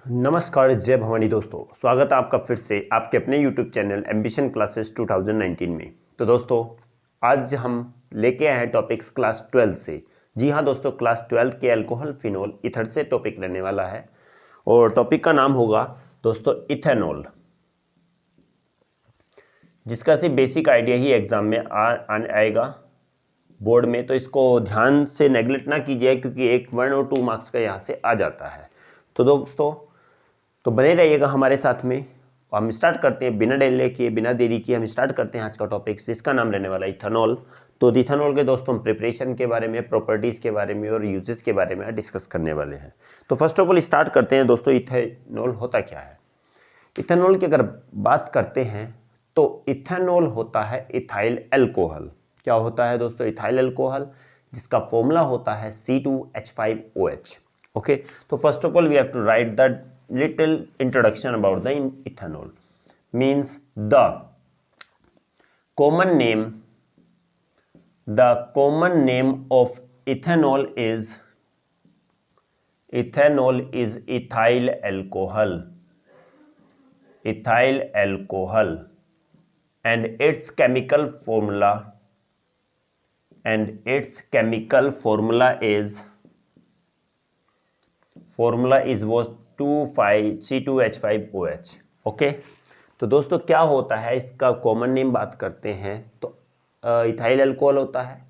नमस्कार, जय भवानी दोस्तों। स्वागत है आपका फिर से आपके अपने YouTube चैनल एम्बिशन क्लासेस 2019 में। तो दोस्तों, आज हम लेके आए हैं टॉपिक्स क्लास 12 से। जी हाँ दोस्तों, क्लास 12 के अल्कोहल फिनोल ईथर से टॉपिक रहने वाला है और टॉपिक का नाम होगा दोस्तों इथेनॉल, जिसका सिर्फ बेसिक आइडिया ही एग्जाम में आएगा बोर्ड में। तो इसको ध्यान से नेगलेक्ट ना कीजिए, क्योंकि 1 और 2 मार्क्स का यहाँ से आ जाता है। तो दोस्तों, तो बने रहिएगा हमारे साथ में। हम स्टार्ट करते हैं बिना डिले किए, बिना देरी किए हम स्टार्ट करते हैं आज का टॉपिक, जिसका नाम रहने वाला है इथेनॉल। तो इथेनॉल के दोस्तों हम प्रिपरेशन के बारे में, प्रॉपर्टीज़ के बारे में और यूजेस के बारे में डिस्कस करने वाले हैं। तो फर्स्ट ऑफ ऑल स्टार्ट करते हैं दोस्तों, इथेनॉल होता क्या है। इथेनॉल की अगर बात करते हैं तो इथेनॉल होता है इथाइल अल्कोहल। क्या होता है दोस्तों? इथाइल अल्कोहल, जिसका फॉर्मूला होता है C2H5OH। ओके, तो first of all we have to write the little introduction about the ethanol. Means the common name of ethanol is ethyl alcohol, and its chemical formula is was 2,5C2H5OH। Okay, तो दोस्तों क्या होता है, इसका common name बात करते हैं तो इथाइल अल्कोहल होता है,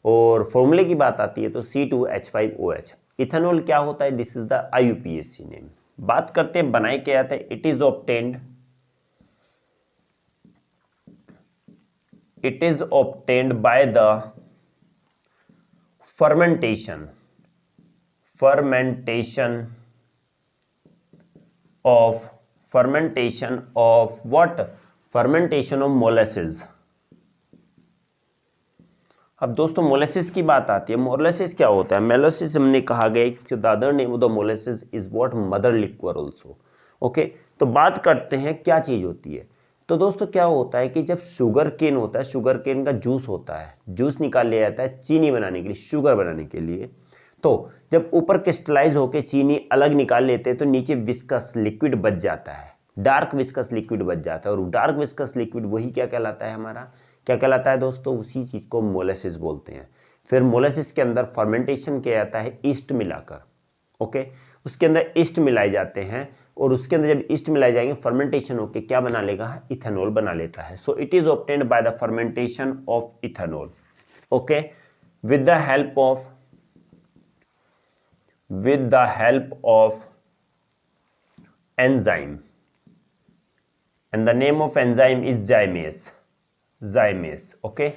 और फॉर्मूले की बात आती है तो C2H5OH। इथेनॉल क्या होता है? This is the IUPAC name. बात करते हैं बनाए क्या जाता है। It is obtained by the fermentation of molasses। अब दोस्तों मोलेसिस की बात आती है। मोलेसिस क्या होता है? मोलेसिस हमने कहा गया कि the other name of the molasses is what? Mother liquor also. Okay, तो बात करते हैं क्या चीज होती है। तो दोस्तों क्या होता है कि जब शुगर केन होता है, शुगर केन का जूस होता है, जूस निकाल लिया जाता है चीनी बनाने के लिए, शुगर बनाने के लिए। तो जब ऊपर क्रिस्टलाइज होकर चीनी अलग निकाल लेते हैं तो नीचे विस्कस लिक्विड बच जाता है, डार्क विस्कस लिक्विड बच जाता है। और डार्क विस्कस लिक्विड वही क्या कहलाता है? हमारा क्या कहलाता है दोस्तों? उसी चीज को मोलेसिस बोलते हैं। फिर मोलेसिस के अंदर फर्मेंटेशन किया जाता है ईस्ट मिलाकर। ओके, उसके अंदर ईस्ट मिलाए जाते हैं, और उसके अंदर जब ईस्ट मिलाए जाएंगे फर्मेंटेशन होकर क्या बना लेगा? इथेनॉल बना लेता है। So it is obtained by the fermentation of ethanol. Okay, with the help of enzyme, and the name of enzyme is zymes। Okay,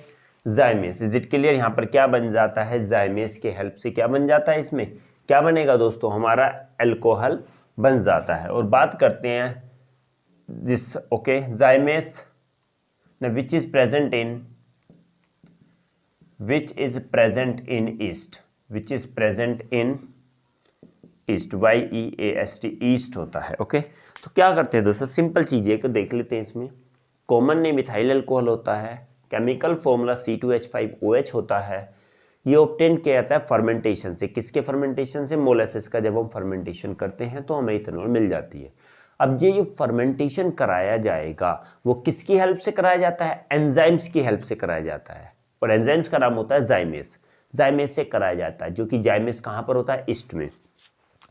zymes। Is it clear? यहां पर क्या बन जाता है? zymes के हेल्प से क्या बन जाता है? इसमें क्या बनेगा दोस्तों? हमारा अल्कोहल बन जाता है। और बात करते हैं जिस zymes which is present in east, YEAST, east होता है। ओके, तो क्या करते हैं दोस्तों? सिंपल चीजें को देख लेते हैं। इसमें कॉमन नेम इथाइल अल्कोहल होता है, केमिकल फॉर्मूला C2H5OH होता है। ये ऑब्टेन किया जाता है फर्मेंटेशन से। किसके फर्मेंटेशन से? मोलेसिस का। जब हम फर्मेंटेशन करते हैं तो हमें इथेनॉल मिल जाती है। अब ये जो फर्मेंटेशन कराया जाएगा वो किसकी हेल्प से कराया जाता है? एंजाइम्स की हेल्प से कराया जाता है, और एंजाइम्स का नाम होता है जाइमेस। जाइमेस से कराया जाता है, जो कि जाइमेस कहाँ पर होता है? ईस्ट में।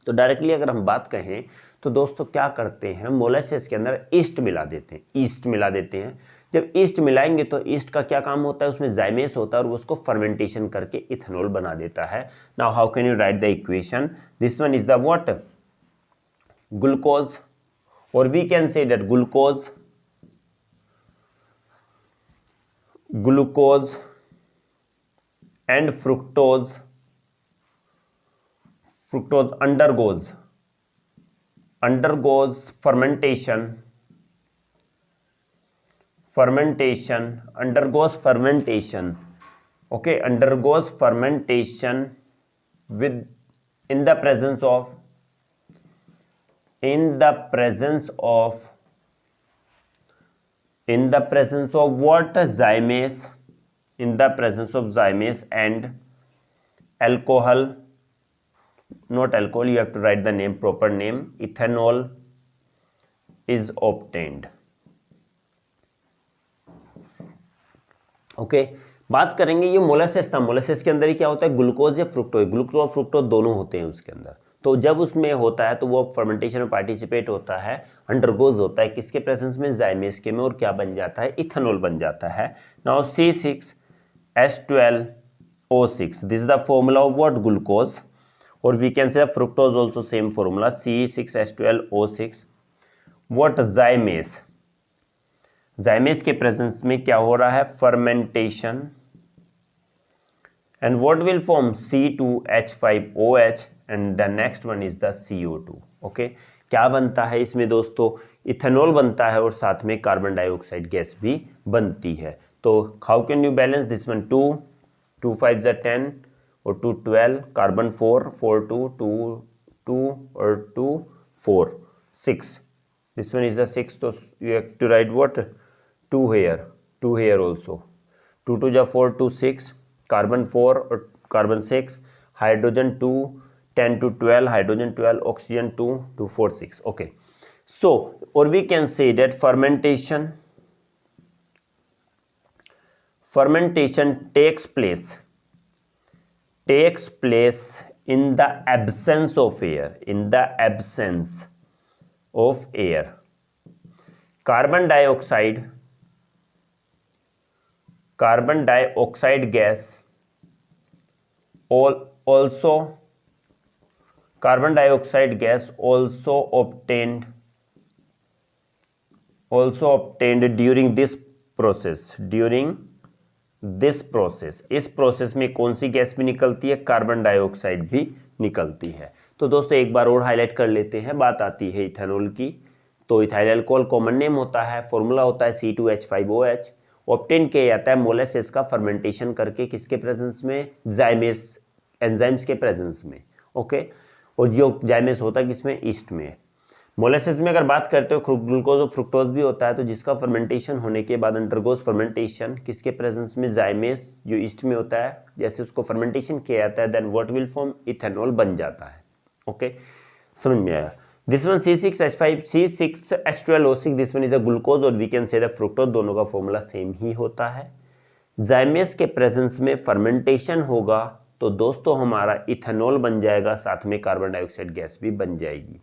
तो डायरेक्टली अगर हम बात कहें तो दोस्तों क्या करते हैं? मोलेसिस के अंदर ईस्ट मिला देते हैं। जब ईस्ट मिलाएंगे तो ईस्ट का क्या काम होता है? उसमें जाइमेस होता है और वो उसको फर्मेंटेशन करके इथेनॉल बना देता है। Now how can you write the equation? This one is the what? Glucose, और we can say that glucose and fructose undergoes fermentation with in the presence of what? Zymase, in the presence of zymase and alcohol not alcohol, you have to write the name, proper name. Ethanol is obtained. Okay बात करेंगे, ये molasses था, molasses के अंदर ही क्या होता है, glucose या फ्रुक्टोज, ग्लूकोज और फ्रुक्टोज दोनों होते हैं उसके अंदर। तो जब उसमें होता है तो वो फर्मेंटेशन में पार्टिसिपेट होता है, अंडरगोज होता है किसके प्रेजेंस में, जाइमेस के में, और क्या बन जाता है, इथेनॉल बन जाता है। Now C6H12O6, this is the formula of what, glucose, और we can say fructose also same formula, C6H12O6। What, zymase, zymase के प्रेजेंस में क्या हो रहा है, fermentation, and what will form, C2H5OH, and the next one is the CO2। Okay क्या बनता है इसमें दोस्तों, इथेनॉल बनता है और साथ में कार्बन डाइऑक्साइड गैस भी बनती है। तो how can you balance this one, 2 5 10 और 2 12, कार्बन 4 4 2 2 और 2 4 6, this one is the 6, so you have to write what, 2 here also, 2 2 जा 4 2 6, कार्बन 4 और carbon 6, hydrogen 2 10 to 12, hydrogen 12, oxygen 2 2 4 6. Okay, so or we can say that fermentation takes place in the absence of air, carbon dioxide gas also obtained during this process, इस process में कौन सी gas भी निकलती है, carbon dioxide भी निकलती है। तो दोस्तों एक बार और हाईलाइट कर लेते हैं, बात आती है इथेनॉल की। तो इथाइल अल्कोहल कॉमन नेम होता है, फॉर्मूला होता है C2H5OH, ऑब्टेन किया जाता है मोलासेस का फर्मेंटेशन करके, किसके प्रेजेंस में, जाइमेस एंजाइम्स के प्रेजेंस में। ओके और जो जाइमेस होता है किसमें, ईस्ट में। मोलासेस में अगर बात करते हो ग्लूकोज और फ्रुक्टोज भी होता है, तो जिसका फर्मेंटेशन होने के बाद अंडरगोज फर्मेंटेशन किसके प्रेजेंस में, जाइमेस जो ईस्ट में होता है, जैसे उसको फर्मेंटेशन किया जाता है, then what will form, ethanol बन जाता है। ओके समझ में आया। This one C6H12O6, this one is the glucose और we can say the fructose, दोनों का फॉर्मूला सेम ही होता है। जाइमेस के प्रेजेंस में फर्मेंटेशन होगा तो दोस्तों हमारा इथेनॉल बन जाएगा, साथ में कार्बन डाइऑक्साइड गैस भी बन जाएगी।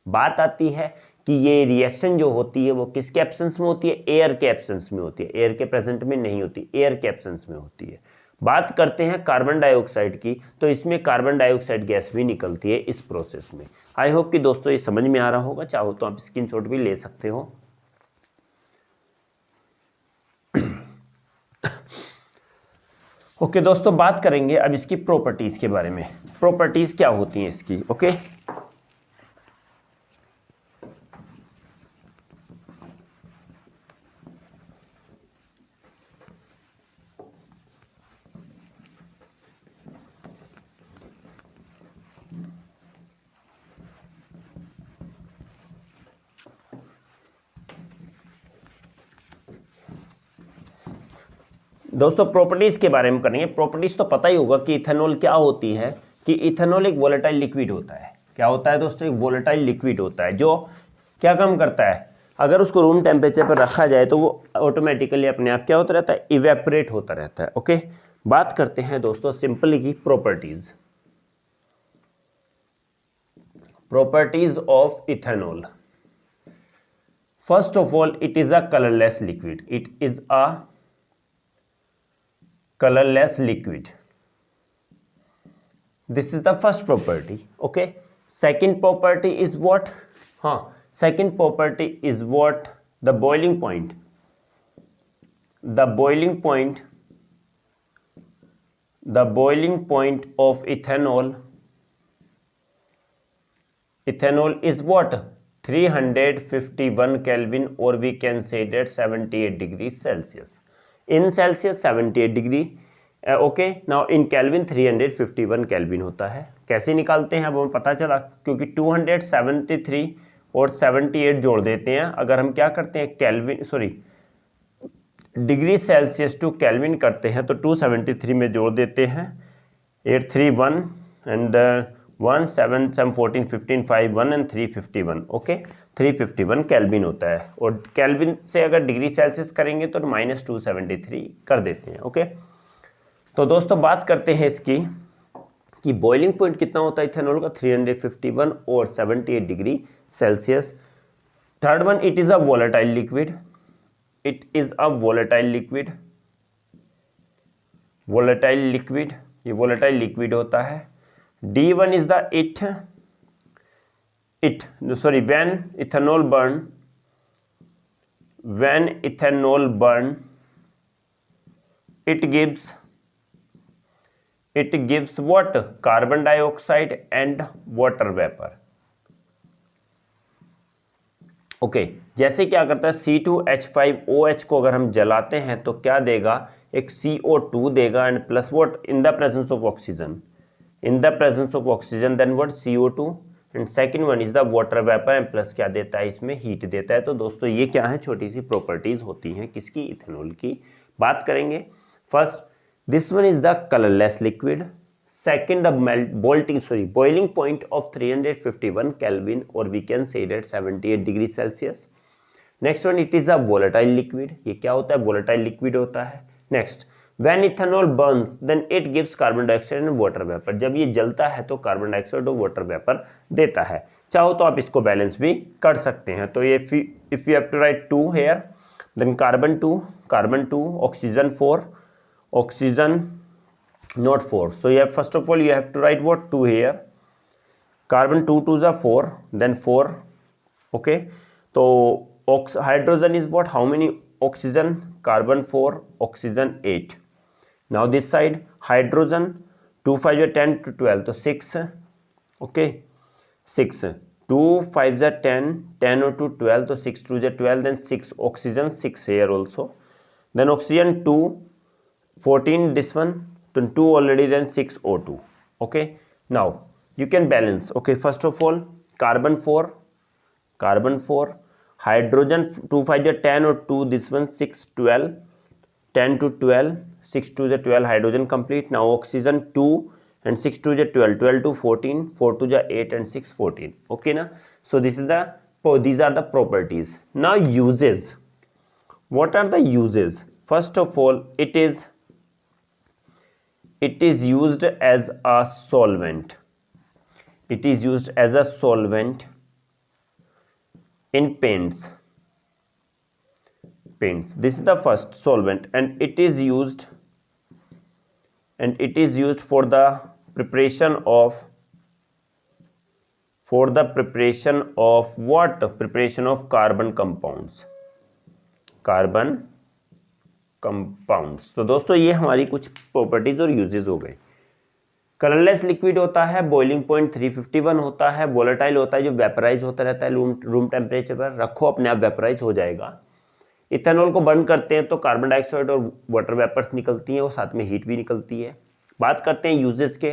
बात आती है कि ये रिएक्शन जो होती है वो किसके एब्सेंस में होती है, एयर के एब्सेंस में होती है, एयर के प्रेजेंट में नहीं होती, एयर के एब्सेंस में होती है। बात करते हैं कार्बन डाइऑक्साइड की, तो इसमें कार्बन डाइऑक्साइड गैस भी निकलती है इस प्रोसेस में। आई होप कि दोस्तों ये समझ में आ रहा होगा, चाहो तो आप स्क्रीनशॉट भी ले सकते हो। ओके दोस्तों बात करेंगे अब इसकी प्रॉपर्टीज के बारे में, प्रॉपर्टीज क्या होती हैं इसकी। ओके दोस्तों प्रॉपर्टीज के बारे में करेंगे। प्रॉपर्टीज तो पता ही होगा कि इथेनॉल क्या होती है, कि इथेनॉल एक वोलेटाइल लिक्विड होता है। क्या होता है दोस्तों, एक वोलेटाइल लिक्विड होता है जो क्या काम करता है, अगर उसको रूम टेम्परेचर पर रखा जाए तो वो ऑटोमेटिकली अपने आप क्या होता रहता है, इवेपोरेट होता रहता है। ओके बात करते हैं दोस्तों सिंपली की properties of ethanol. First of all it is a colourless liquid, it is a colorless liquid, this is the first property. Okay second property is what, second property is what, the boiling point of ethanol is what, 351 Kelvin, or we can say that 78 degrees Celsius. In Celsius 78 degree, okay now in kelvin 351 kelvin होता है। कैसे निकालते हैं अब हमें पता चला, क्योंकि 273 और 78 जोड़ देते हैं। अगर हम क्या करते हैं, डिग्री सेल्सियस टू केल्विन करते हैं तो 273 में जोड़ देते हैं 831 एंड 1 7 7 14 15 5 1 एंड 351 ओके 351 केल्विन होता है। और केल्विन से अगर डिग्री सेल्सियस करेंगे तो -273 कर देते हैं ओके। तो दोस्तों बात करते हैं इसकी कि बॉइलिंग पॉइंट कितना होता है इथेनॉल का, 351 और 78 degree Celsius. Third one, it is a volatile liquid, it is a volatile liquid, volatile liquid, ये वोलेटाइल लिक्विड होता है। D1 is the when ethanol burn it gives what, carbon dioxide and water vapor okay जैसे क्या करता है C2H5OH को अगर हम जलाते हैं तो क्या देगा, एक CO2 देगा and plus what, in the presence of oxygen, in the presence of oxygen then what CO2 and second one is the water vapour and plus क्या देता है, इसमें हीट देता है। तो दोस्तों ये क्या है, छोटी सी प्रॉपर्टीज होती हैं किसकी, इथेनॉल की। बात करेंगे first, this one is the colourless liquid, second the boiling point of 351 Kelvin or we can say that 78 degree Celsius. Next one, it is a volatile liquid, ये क्या होता है, volatile liquid होता है। Next, when ethanol burns then it gives carbon dioxide and water vapor, जब ये जलता है तो कार्बन डाइऑक्साइड और वाटर वेपर देता है। चाहो तो आप इसको बैलेंस भी कर सकते हैं। तो ये if you have to write 2 here then carbon 2 oxygen 4 oxygen not 4, so you have first of all you have to write what, 2 here, carbon 2 2s are 4 then 4 okay। तो hydrogen is what, how many oxygen, carbon 4 oxygen 8। now this side hydrogen 2 5 are 10 to 12 तो 6 okay 6 2 5 are 10 10 or to 12 तो 6 2 are 12 then 6 oxygen 6 here also then oxygen 2 14 this one then 2 already then 6 O2 okay। now you can balance okay, first of all carbon 4 hydrogen 2 5 are 10 or 2 this one 6 12 10 to 12 6 2 is 12 hydrogen complete। now oxygen 2 and 6 2 is 12 12 to 14 4 2 is 8 and 6 14 okay na। so these are the properties। now uses, what are the uses, first of all it is used as a solvent, it is used as a solvent in paints, this is the first solvent and it is used for the preparation of what, preparation of carbon compounds। तो दोस्तों ये हमारी कुछ properties और uses हो गए। Colourless liquid होता है, बॉइलिंग पॉइंट 351 होता है, वोलेटाइल होता है जो वेपराइज होता रहता है रूम टेम्परेचर पर, रखो अपने आप वेपराइज हो जाएगा। इथेनॉल को बर्न करते हैं तो कार्बन डाइऑक्साइड और वाटर वेपर्स निकलती हैं और साथ में हीट भी निकलती है। बात करते हैं यूजेस के,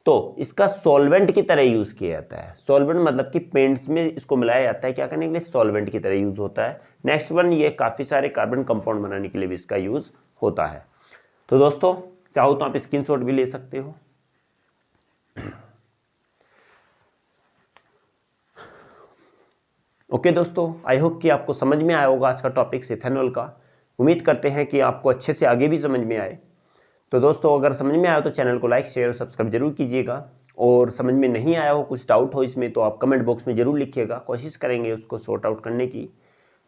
तो इसका सॉल्वेंट की तरह यूज किया जाता है। सॉल्वेंट मतलब कि पेंट्स में इसको मिलाया जाता है, क्या करने के लिए, सॉल्वेंट की तरह यूज होता है। नेक्स्ट वन, ये काफी सारे कार्बन कंपाउंड बनाने के लिए भी इसका यूज होता है। तो दोस्तों चाहो तो आप स्क्रीनशॉट भी ले सकते हो। ओके दोस्तों, आई होप कि आपको समझ में आया होगा आज का टॉपिक इथेनॉल का। उम्मीद करते हैं कि आपको अच्छे से आगे भी समझ में आए। तो दोस्तों अगर समझ में आया तो चैनल को लाइक शेयर और सब्सक्राइब जरूर कीजिएगा, और समझ में नहीं आया हो, कुछ डाउट हो इसमें, तो आप कमेंट बॉक्स में जरूर लिखिएगा, कोशिश करेंगे उसको सॉर्ट आउट करने की।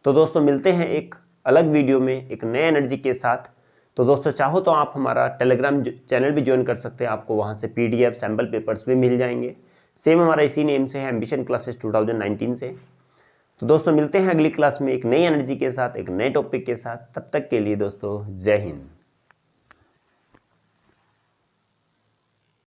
तो दोस्तों मिलते हैं एक अलग वीडियो में एक नए एनर्जी के साथ। तो दोस्तों चाहो तो आप हमारा टेलीग्राम चैनल भी ज्वाइन कर सकते हैं, आपको वहाँ से PDF सैम्पल पेपर्स भी मिल जाएंगे। सेम हमारा इसी नेम से है, एम्बिशन क्लासेस 2019 से। तो दोस्तों मिलते हैं अगली क्लास में एक नई एनर्जी के साथ, एक नए टॉपिक के साथ। तब तक के लिए दोस्तों जय हिंद।